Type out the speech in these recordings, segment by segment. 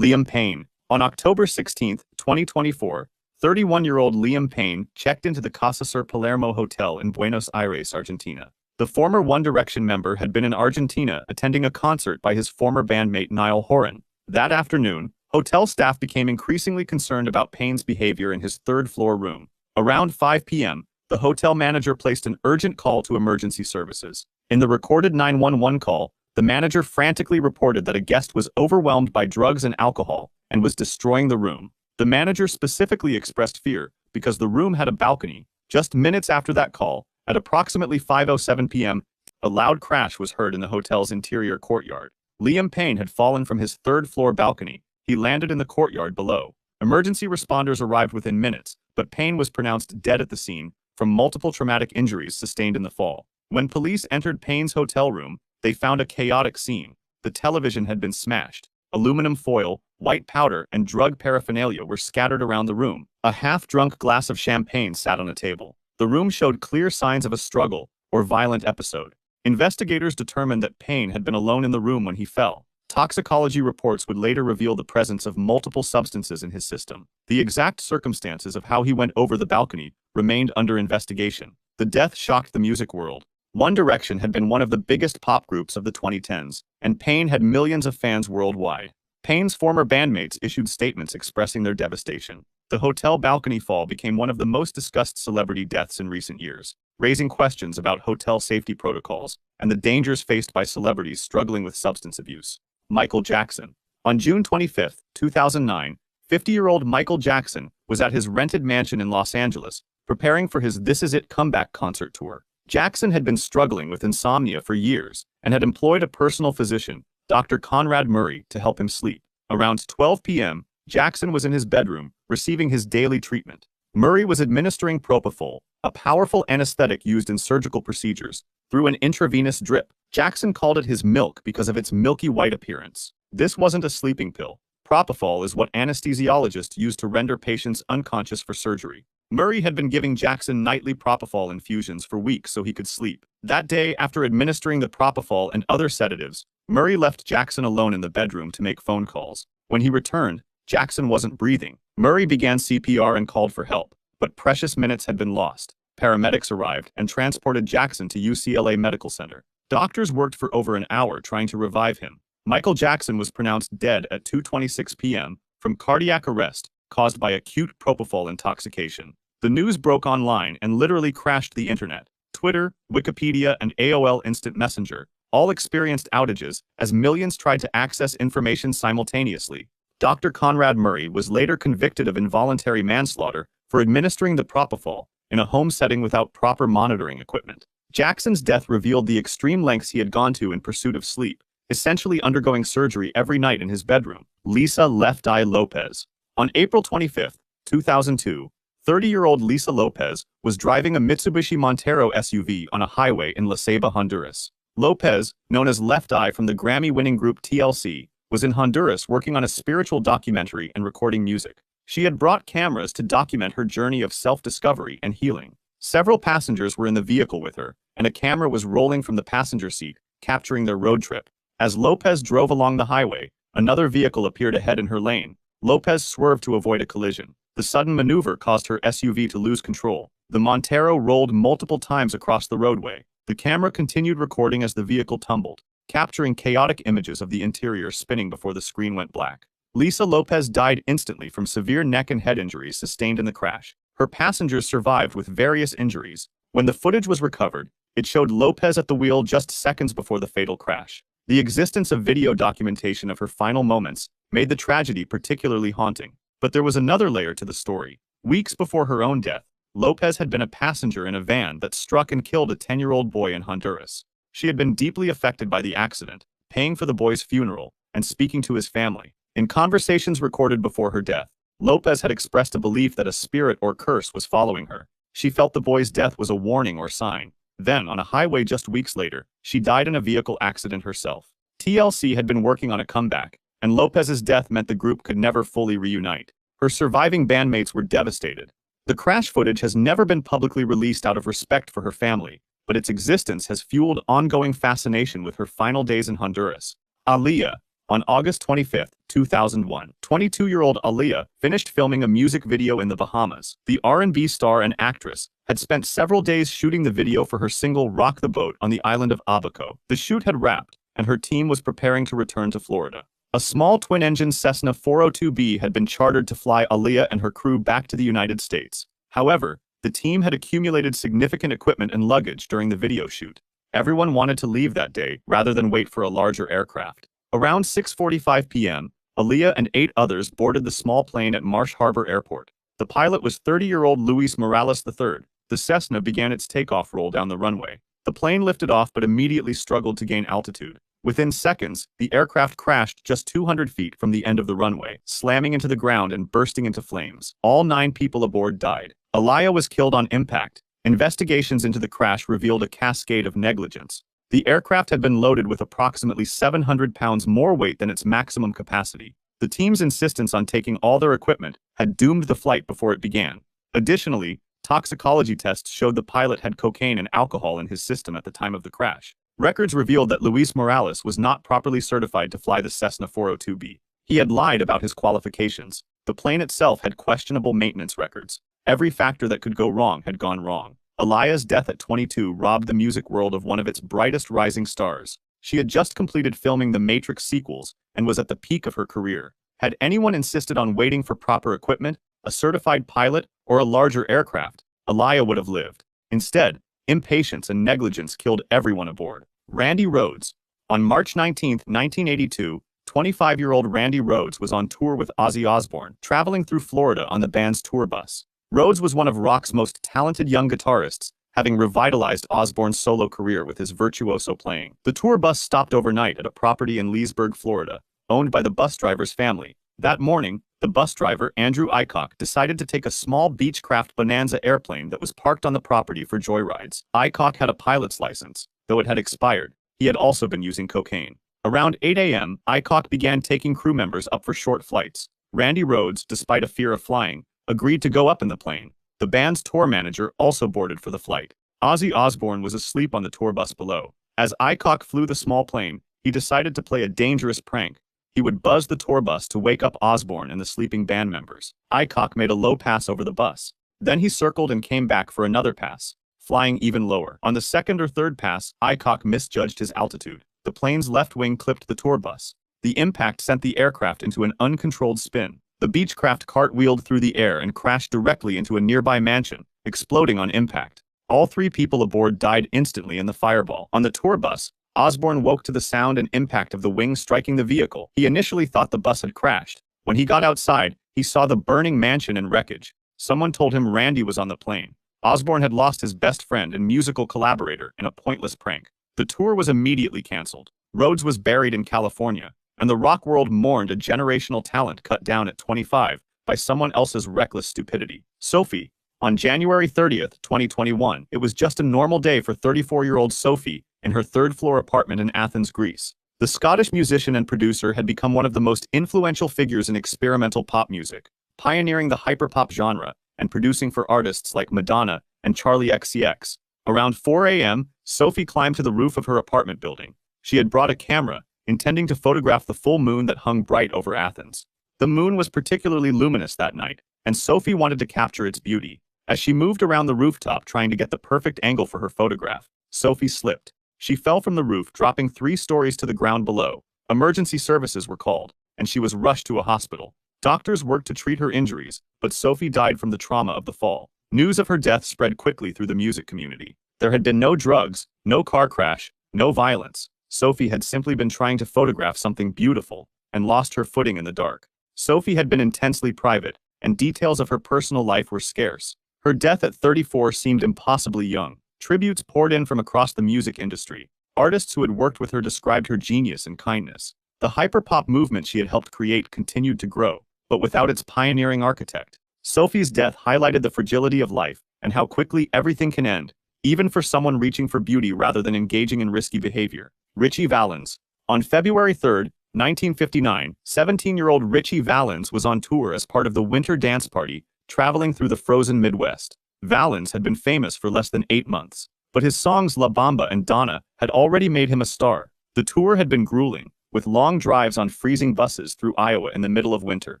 Liam Payne. On October 16, 2024, 31-year-old Liam Payne checked into the Casa Sur Palermo Hotel in Buenos Aires, Argentina. The former One Direction member had been in Argentina attending a concert by his former bandmate Niall Horan. That afternoon, hotel staff became increasingly concerned about Payne's behavior in his third-floor room. Around 5 p.m., the hotel manager placed an urgent call to emergency services. In the recorded 911 call, the manager frantically reported that a guest was overwhelmed by drugs and alcohol and was destroying the room. The manager specifically expressed fear because the room had a balcony. Just minutes after that call, at approximately 5:07 p.m., a loud crash was heard in the hotel's interior courtyard. Liam Payne had fallen from his third-floor balcony. He landed in the courtyard below. Emergency responders arrived within minutes, but Payne was pronounced dead at the scene from multiple traumatic injuries sustained in the fall. When police entered Payne's hotel room, they found a chaotic scene. The television had been smashed. Aluminum foil, white powder, and drug paraphernalia were scattered around the room. A half-drunk glass of champagne sat on a table. The room showed clear signs of a struggle or violent episode. Investigators determined that Payne had been alone in the room when he fell. Toxicology reports would later reveal the presence of multiple substances in his system. The exact circumstances of how he went over the balcony remained under investigation. The death shocked the music world. One Direction had been one of the biggest pop groups of the 2010s, and Payne had millions of fans worldwide. Payne's former bandmates issued statements expressing their devastation. The hotel balcony fall became one of the most discussed celebrity deaths in recent years, raising questions about hotel safety protocols and the dangers faced by celebrities struggling with substance abuse. Michael Jackson. On June 25, 2009, 50-year-old Michael Jackson was at his rented mansion in Los Angeles, preparing for his This Is It comeback concert tour. Jackson had been struggling with insomnia for years and had employed a personal physician, Dr. Conrad Murray, to help him sleep. Around 12 p.m., Jackson was in his bedroom, receiving his daily treatment. Murray was administering propofol, a powerful anesthetic used in surgical procedures, through an intravenous drip. Jackson called it his milk because of its milky white appearance. This wasn't a sleeping pill. Propofol is what anesthesiologists use to render patients unconscious for surgery. Murray had been giving Jackson nightly propofol infusions for weeks so he could sleep. That day, after administering the propofol and other sedatives, Murray left Jackson alone in the bedroom to make phone calls. When he returned, Jackson wasn't breathing. Murray began CPR and called for help, but precious minutes had been lost. Paramedics arrived and transported Jackson to UCLA Medical Center. Doctors worked for over an hour trying to revive him. Michael Jackson was pronounced dead at 2:26 p.m. from cardiac arrest caused by acute propofol intoxication. The news broke online and literally crashed the internet. Twitter, Wikipedia, and AOL Instant Messenger all experienced outages as millions tried to access information simultaneously. Dr. Conrad Murray was later convicted of involuntary manslaughter for administering the propofol in a home setting without proper monitoring equipment. Jackson's death revealed the extreme lengths he had gone to in pursuit of sleep, essentially undergoing surgery every night in his bedroom. Lisa Left Eye Lopez. On April 25, 2002, 30-year-old Lisa Lopez was driving a Mitsubishi Montero SUV on a highway in La Ceiba, Honduras. Lopez, known as Left Eye from the Grammy-winning group TLC, was in Honduras working on a spiritual documentary and recording music. She had brought cameras to document her journey of self-discovery and healing. Several passengers were in the vehicle with her, and a camera was rolling from the passenger seat, capturing their road trip. As Lopez drove along the highway, another vehicle appeared ahead in her lane. Lopez swerved to avoid a collision. The sudden maneuver caused her SUV to lose control. The Montero rolled multiple times across the roadway. The camera continued recording as the vehicle tumbled, capturing chaotic images of the interior spinning before the screen went black. Lisa Lopez died instantly from severe neck and head injuries sustained in the crash. Her passengers survived with various injuries. When the footage was recovered, it showed Lopez at the wheel just seconds before the fatal crash. The existence of video documentation of her final moments made the tragedy particularly haunting. But there was another layer to the story. Weeks before her own death, Lopez had been a passenger in a van that struck and killed a 10-year-old boy in Honduras. She had been deeply affected by the accident, paying for the boy's funeral and speaking to his family. In conversations recorded before her death, Lopez had expressed a belief that a spirit or curse was following her. She felt the boy's death was a warning or sign. Then, on a highway just weeks later, she died in a vehicle accident herself. TLC had been working on a comeback, and Lopez's death meant the group could never fully reunite. Her surviving bandmates were devastated. The crash footage has never been publicly released out of respect for her family, but its existence has fueled ongoing fascination with her final days in Honduras. Aaliyah. On August 25, 2001, 22-year-old Aaliyah finished filming a music video in the Bahamas. The R&B star and actress had spent several days shooting the video for her single Rock the Boat on the island of Abaco. The shoot had wrapped, and her team was preparing to return to Florida. A small twin-engine Cessna 402B had been chartered to fly Aaliyah and her crew back to the United States. However, the team had accumulated significant equipment and luggage during the video shoot. Everyone wanted to leave that day rather than wait for a larger aircraft. Around 6:45 p.m., Aaliyah and 8 others boarded the small plane at Marsh Harbor Airport. The pilot was 30-year-old Luis Morales III. The Cessna began its takeoff roll down the runway. The plane lifted off but immediately struggled to gain altitude. Within seconds, the aircraft crashed just 200 feet from the end of the runway, slamming into the ground and bursting into flames. All 9 people aboard died. Aaliyah was killed on impact. Investigations into the crash revealed a cascade of negligence. The aircraft had been loaded with approximately 700 pounds more weight than its maximum capacity. The team's insistence on taking all their equipment had doomed the flight before it began. Additionally, toxicology tests showed the pilot had cocaine and alcohol in his system at the time of the crash. Records revealed that Luis Morales was not properly certified to fly the Cessna 402B. He had lied about his qualifications. The plane itself had questionable maintenance records. Every factor that could go wrong had gone wrong. Aaliyah's death at 22 robbed the music world of one of its brightest rising stars. She had just completed filming the Matrix sequels and was at the peak of her career. Had anyone insisted on waiting for proper equipment, a certified pilot, or a larger aircraft, Aaliyah would have lived. Instead, impatience and negligence killed everyone aboard. Randy Rhoads. On March 19, 1982, 25-year-old Randy Rhoads was on tour with Ozzy Osbourne, traveling through Florida on the band's tour bus. Rhoads was one of rock's most talented young guitarists, having revitalized Osbourne's solo career with his virtuoso playing. The tour bus stopped overnight at a property in Leesburg, Florida, owned by the bus driver's family. That morning, the bus driver, Andrew Aycock, decided to take a small Beechcraft Bonanza airplane that was parked on the property for joyrides. Aycock had a pilot's license, though it had expired. He had also been using cocaine. Around 8 a.m., Aycock began taking crew members up for short flights. Randy Rhoads, despite a fear of flying, agreed to go up in the plane. The band's tour manager also boarded for the flight. Ozzy Osbourne was asleep on the tour bus below. As Aycock flew the small plane, he decided to play a dangerous prank. He would buzz the tour bus to wake up Osbourne and the sleeping band members. Aycock made a low pass over the bus. Then he circled and came back for another pass, flying even lower. On the second or third pass, Aycock misjudged his altitude. The plane's left wing clipped the tour bus. The impact sent the aircraft into an uncontrolled spin. The Beechcraft cartwheeled through the air and crashed directly into a nearby mansion, exploding on impact. All 3 people aboard died instantly in the fireball. On the tour bus, Osbourne woke to the sound and impact of the wing striking the vehicle. He initially thought the bus had crashed. When he got outside, he saw the burning mansion and wreckage. Someone told him Randy was on the plane. Osbourne had lost his best friend and musical collaborator in a pointless prank. The tour was immediately canceled. Rhoads was buried in California, and the rock world mourned a generational talent cut down at 25 by someone else's reckless stupidity. Sophie. On January 30, 2021, it was just a normal day for 34-year-old Sophie in her third-floor apartment in Athens, Greece. The Scottish musician and producer had become one of the most influential figures in experimental pop music, pioneering the hyperpop genre and producing for artists like Madonna and Charli XCX. Around 4 a.m., Sophie climbed to the roof of her apartment building. She had brought a camera, intending to photograph the full moon that hung bright over Athens. The moon was particularly luminous that night, and Sophie wanted to capture its beauty. As she moved around the rooftop trying to get the perfect angle for her photograph, Sophie slipped. She fell from the roof, dropping 3 stories to the ground below. Emergency services were called, and she was rushed to a hospital. Doctors worked to treat her injuries, but Sophie died from the trauma of the fall. News of her death spread quickly through the music community. There had been no drugs, no car crash, no violence. Sophie had simply been trying to photograph something beautiful and lost her footing in the dark. Sophie had been intensely private, and details of her personal life were scarce. Her death at 34 seemed impossibly young. Tributes poured in from across the music industry. Artists who had worked with her described her genius and kindness. The hyperpop movement she had helped create continued to grow, but without its pioneering architect. Sophie's death highlighted the fragility of life and how quickly everything can end, even for someone reaching for beauty rather than engaging in risky behavior. Ritchie Valens. On February 3, 1959, 17-year-old Ritchie Valens was on tour as part of the Winter Dance Party, traveling through the frozen Midwest. Valens had been famous for less than 8 months, but his songs La Bamba and Donna had already made him a star. The tour had been grueling. with long drives on freezing buses through Iowa in the middle of winter.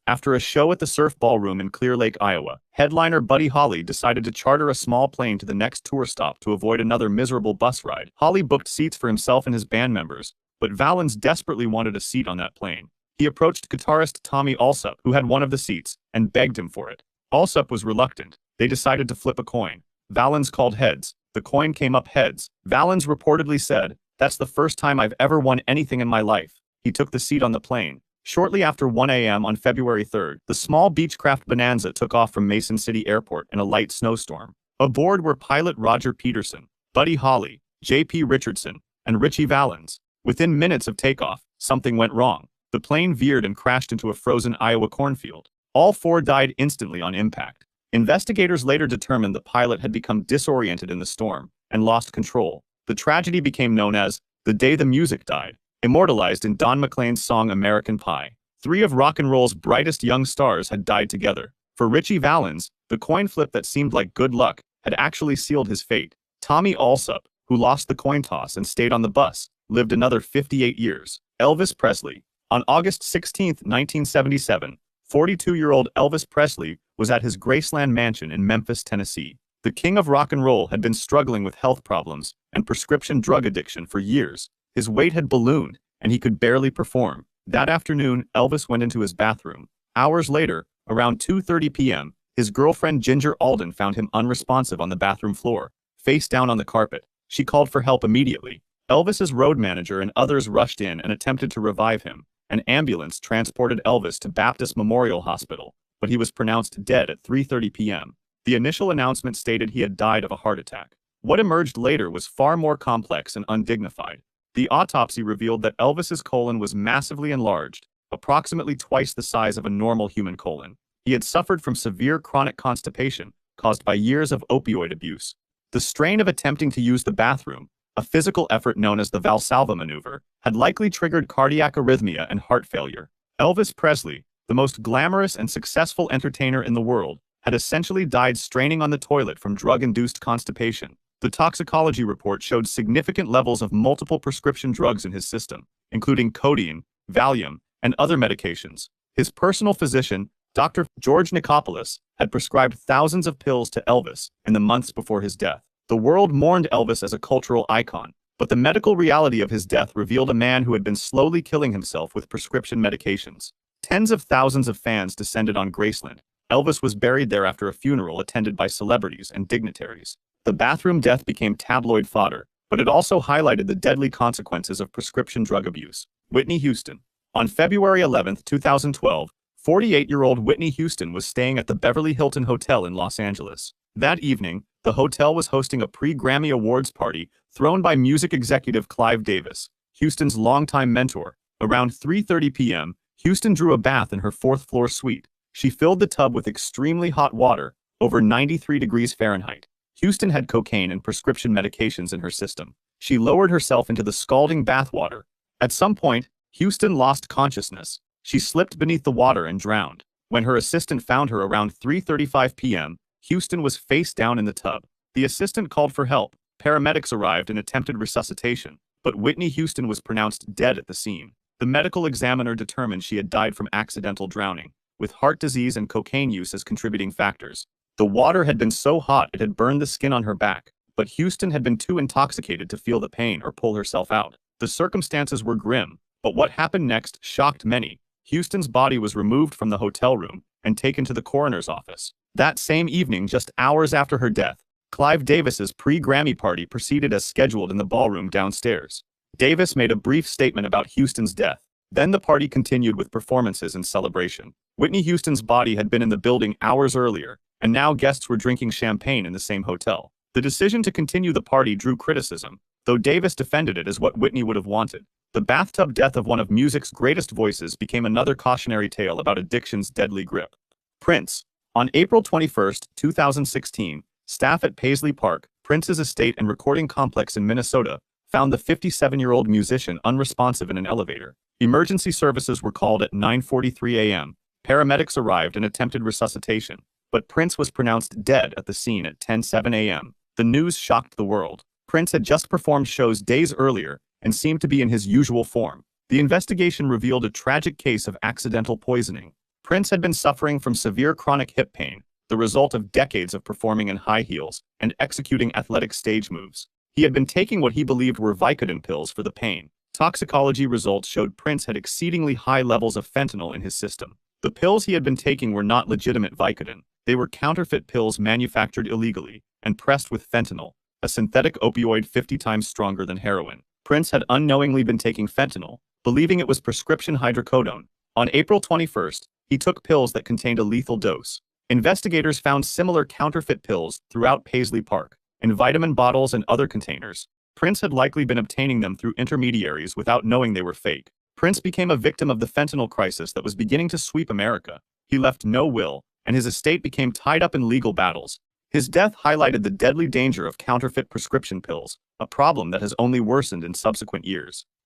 After a show at the Surf Ballroom in Clear Lake, Iowa, headliner Buddy Holly decided to charter a small plane to the next tour stop to avoid another miserable bus ride. Holly booked seats for himself and his band members, but Valens desperately wanted a seat on that plane. He approached guitarist Tommy Allsup, who had one of the seats, and begged him for it. Allsup was reluctant. They decided to flip a coin. Valens called heads. The coin came up heads. Valens reportedly said, "That's the first time I've ever won anything in my life." He took the seat on the plane. Shortly after 1 a.m. on February 3rd, the small Beechcraft Bonanza took off from Mason City Airport in a light snowstorm. Aboard were pilot Roger Peterson, Buddy Holly, J.P. Richardson, and Richie Valens. Within minutes of takeoff, something went wrong. The plane veered and crashed into a frozen Iowa cornfield. All four died instantly on impact. Investigators later determined the pilot had become disoriented in the storm and lost control. The tragedy became known as "The Day the Music Died," immortalized in Don McLean's song American Pie. Three of rock and roll's brightest young stars had died together. For Richie Valens, the coin flip that seemed like good luck had actually sealed his fate. Tommy Allsup, who lost the coin toss and stayed on the bus, lived another 58 years. Elvis Presley. On August 16, 1977, 42-year-old Elvis Presley was at his Graceland mansion in Memphis, Tennessee. The king of rock and roll had been struggling with health problems and prescription drug addiction for years. His weight had ballooned, and he could barely perform. That afternoon, Elvis went into his bathroom. Hours later, around 2:30 p.m., his girlfriend Ginger Alden found him unresponsive on the bathroom floor, face down on the carpet. She called for help immediately. Elvis's road manager and others rushed in and attempted to revive him. An ambulance transported Elvis to Baptist Memorial Hospital, but he was pronounced dead at 3:30 p.m. The initial announcement stated he had died of a heart attack. What emerged later was far more complex and undignified. The autopsy revealed that Elvis's colon was massively enlarged, approximately twice the size of a normal human colon. He had suffered from severe chronic constipation caused by years of opioid abuse. The strain of attempting to use the bathroom, a physical effort known as the Valsalva maneuver, had likely triggered cardiac arrhythmia and heart failure. Elvis Presley, the most glamorous and successful entertainer in the world, had essentially died straining on the toilet from drug-induced constipation. The toxicology report showed significant levels of multiple prescription drugs in his system, including codeine, Valium, and other medications. His personal physician, Dr. George Nicopolis, had prescribed thousands of pills to Elvis in the months before his death. The world mourned Elvis as a cultural icon, but the medical reality of his death revealed a man who had been slowly killing himself with prescription medications. Tens of thousands of fans descended on Graceland. Elvis was buried there after a funeral attended by celebrities and dignitaries. The bathroom death became tabloid fodder, but it also highlighted the deadly consequences of prescription drug abuse. Whitney Houston. On February 11, 2012, 48-year-old Whitney Houston was staying at the Beverly Hilton Hotel in Los Angeles. That evening, the hotel was hosting a pre-Grammy Awards party thrown by music executive Clive Davis, Houston's longtime mentor. Around 3:30 p.m., Houston drew a bath in her fourth-floor suite. She filled the tub with extremely hot water, over 93 degrees Fahrenheit. Houston had cocaine and prescription medications in her system. She lowered herself into the scalding bath water. At some point, Houston lost consciousness. She slipped beneath the water and drowned. When her assistant found her around 3:35 p.m., Houston was face down in the tub. The assistant called for help. Paramedics arrived and attempted resuscitation, but Whitney Houston was pronounced dead at the scene. The medical examiner determined she had died from accidental drowning, with heart disease and cocaine use as contributing factors. The water had been so hot it had burned the skin on her back, but Houston had been too intoxicated to feel the pain or pull herself out. The circumstances were grim, but what happened next shocked many. Houston's body was removed from the hotel room and taken to the coroner's office. That same evening, just hours after her death, Clive Davis's pre-Grammy party proceeded as scheduled in the ballroom downstairs. Davis made a brief statement about Houston's death. Then the party continued with performances and celebration. Whitney Houston's body had been in the building hours earlier, and now guests were drinking champagne in the same hotel. The decision to continue the party drew criticism, though Davis defended it as what Whitney would have wanted. The bathtub death of one of music's greatest voices became another cautionary tale about addiction's deadly grip. Prince. On April 21, 2016, staff at Paisley Park, Prince's estate and recording complex in Minnesota, found the 57-year-old musician unresponsive in an elevator. Emergency services were called at 9:43 a.m. Paramedics arrived and attempted resuscitation, but Prince was pronounced dead at the scene at 10:07 a.m. The news shocked the world. Prince had just performed shows days earlier and seemed to be in his usual form. The investigation revealed a tragic case of accidental poisoning. Prince had been suffering from severe chronic hip pain, the result of decades of performing in high heels and executing athletic stage moves. He had been taking what he believed were Vicodin pills for the pain. Toxicology results showed Prince had exceedingly high levels of fentanyl in his system. The pills he had been taking were not legitimate Vicodin. They were counterfeit pills manufactured illegally and pressed with fentanyl, a synthetic opioid 50 times stronger than heroin. Prince had unknowingly been taking fentanyl, believing it was prescription hydrocodone. On April 21st, he took pills that contained a lethal dose. Investigators found similar counterfeit pills throughout Paisley Park, in vitamin bottles and other containers. Prince had likely been obtaining them through intermediaries without knowing they were fake. Prince became a victim of the fentanyl crisis that was beginning to sweep America. He left no will, and his estate became tied up in legal battles. His death highlighted the deadly danger of counterfeit prescription pills, a problem that has only worsened in subsequent years.